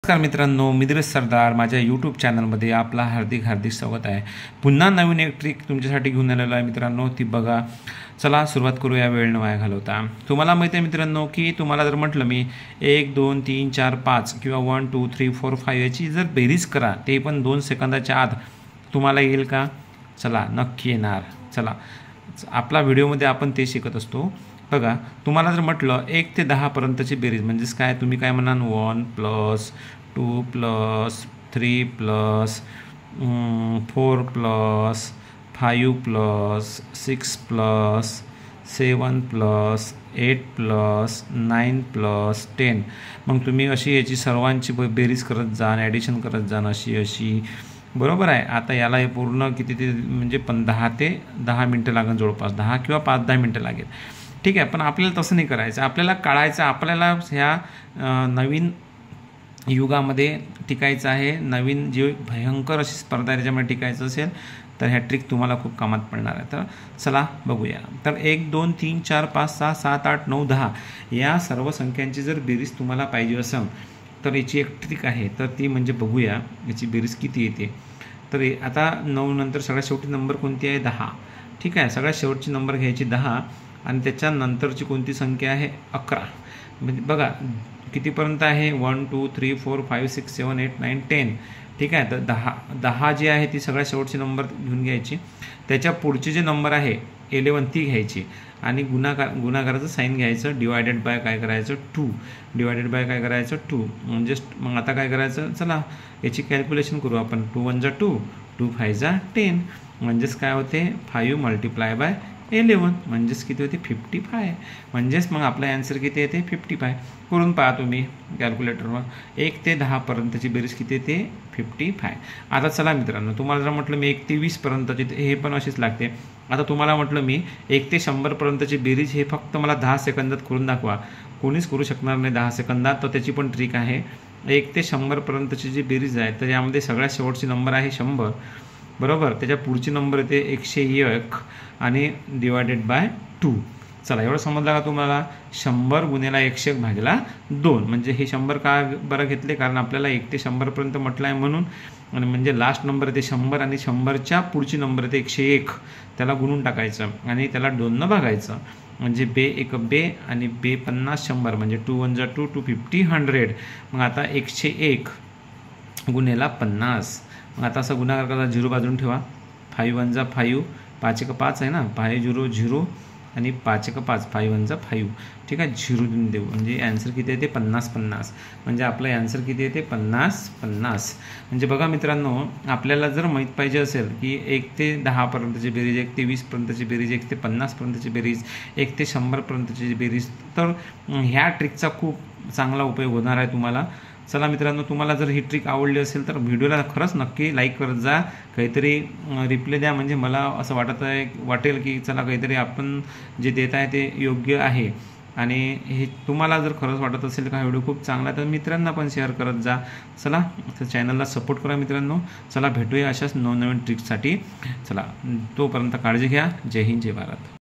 नमस्कार मित्रांनो, मी धीरज सरदार माझ्या यूट्यूब चॅनलमध्ये आपला हार्दिक स्वागत आहे। पुन्हा नवीन एक ट्रिक तुमच्यासाठी घेऊन आलेलो आहे मित्रांनो, ती बघा। चला सुरुवात करूया वेळ न वाया घालवता। तुम्हाला माहिती आहे मित्रांनो की तुम्हाला जर म्हटलं मी 1 2 3 4 5 किंवा 1 2 3 4 5 याची जर बेरीज करा, ते पण 2 सेकंदाच्या आत, तुम्हाला येईल का? चला नक्की येणार। चला आपला व्हिडिओमध्ये आपण ते शिकत असतो। बघा, तुम्हाला जर म्हटलं 1 ते 10 पर्यंतची बेरीज म्हणजेच काय, तुम्ही काय म्हणाल 1 + 2 + 3 + 4 + 5 + 6 + 7 + 8 + 9 + 10। मग तुम्ही अशी याची सर्वांची बेरीज करत जा आणि ॲडिशन करत जा अशी बरोबर आहे। आता याला हे पूर्ण किती ते म्हणजे 10 ते 10 मिनटं लागेल, जवळपास 10 किंवा 5-10 मिनटं लागेल, ठीक आहे। पण आपल्याला तसं नाही करायचं, आपल्याला काढायचं, आपल्याला ह्या नवीन युगामध्ये टिकायचं आहे। नवीन जी भयंकर अशी स्पर्धा आहे त्याच्यामध्ये टिकायचं असेल तर ह्या ट्रिक तुम्हाला खूप कामात पडणार आहे। तर चला बघूया। तर 1 2 3 4 5 6 7 8 9 10 या सर्व संख्यांची जर बेरीज तुम्हाला पाहिजे असेल तर याची एक ट्रिक आहे, तर ती म्हणजे बघूया याची बेरीज किती येते। तर आता 9 नंतर सगळ्यात शेवटी नंबर कोणती आहे? 10, ठीक आहे। सगळ्यात शेवटची नंबर घ्यायची 10 आणि त्याच्यानंतरची कोणती संख्या आहे? 11। म्हणजे बघा कितीपर्यंत आहे? 1 2 3 4 5 6 7 8 9 10, ठीक आहे। तर 10 जी आहे ती सगळ्यात शेवटची नंबर घेऊन घ्यायची, त्याच्या पुढचे जे नंबर आहे 11 ती घ्यायची आणि गुणाकाराचं साईन घ्यायचं, डिवायडेड बाय काय करायचं 2, डिवायडेड बाय काय करायचं 2। म्हणजे मग आता काय करायचं, चला याची कॅल्क्युलेशन करू आपण। 2 1 2, 2 5 10, म्हणजेच काय होते 5 × 11 म्हणजेच किती होते 55। म्हणजेच मग आपला ॲन्सर किती येते 55। करून पहा तुम्ही कॅल्क्युलेटरवर। 1 ते 10 पर्यंतची बेरीज किती येते 55। आता चला मित्रांनो, तुम्हाला जर म्हटलं मी 1 ते 20 पर्यंतची, हे पण अशीच लागते। आता तुम्हाला म्हटलं मी 1 ते 100 पर्यंतची बेरीज, हे फक्त मला 10 सेकंदात करून दाखवा, कोणीच करू शकणार नाही 10 सेकंदात। तर त्याची पण ट्रिक आहे। 1 ते 100 पर्यंतची जी बेरीज आहे तर यामध्ये सगळ्यात शेवटची नंबर आहे 100, बरोबर। त्याच्या पुढची नंबर येते 101 आणि डिवायडेड बाय 2। चला एवढं समजलं का तुम्हाला? 100 × 101/2 म्हणजे हे 100 का बरं घेतले, कारण आपल्याला 1 ते 100 पर्यंत म्हटलं आहे म्हणून। आणि म्हणजे लास्ट नंबर येते 100 आणि 100च्या पुढची नंबर येते 101, त्याला गुणून टाकायचं आणि त्याला 2 न भागायचं। म्हणजे बे 1 बे आणि बे 50 100 म्हणजे 2 1 2 250 100। मग आता 101 × 50, मग आता असं गुणाकार करा, 0 बाजून ठेवा। 5 1 5, 5 1 5 आहे ना, 5 0 0 आणि 5 1 5, 5 1 5, ठीक आहे। 0 देऊ म्हणजे ॲन्सर किती येते 50 50। म्हणजे आपलं ॲन्सर किती येते 50 50। म्हणजे बघा मित्रांनो, आपल्याला जर माहीत पाहिजे असेल की 1 ते 10 पर्यंतची बेरीज, 1 ते 20 पर्यंतची बेरीज, 1 ते 50 पर्यंतची बेरीज, 1 ते 100 पर्यंतची बेरीज, तर ह्या ट्रिकचा खूप चांगला उपयोग होणार आहे तुम्हाला। चला मित्रांनो, तुम्हाला जर ही ट्रिक आवडली असेल तर व्हिडिओला खरंच नक्की लाईक करत जा, काहीतरी रिप्लाय द्या, म्हणजे मला असं वाटेल की चला काहीतरी आपण जे देत आहे ते योग्य आहे। आणि हे तुम्हाला जर खरंच वाटत असेल का व्हिडिओ खूप चांगला तर मित्रांना पण शेअर करत जा। चला चॅनलला सपोर्ट करा मित्रांनो। चला भेटूया अशाच नवनवीन ट्रिक्ससाठी। चला तोपर्यंत काळजी घ्या। जय हिंद, जय भारत।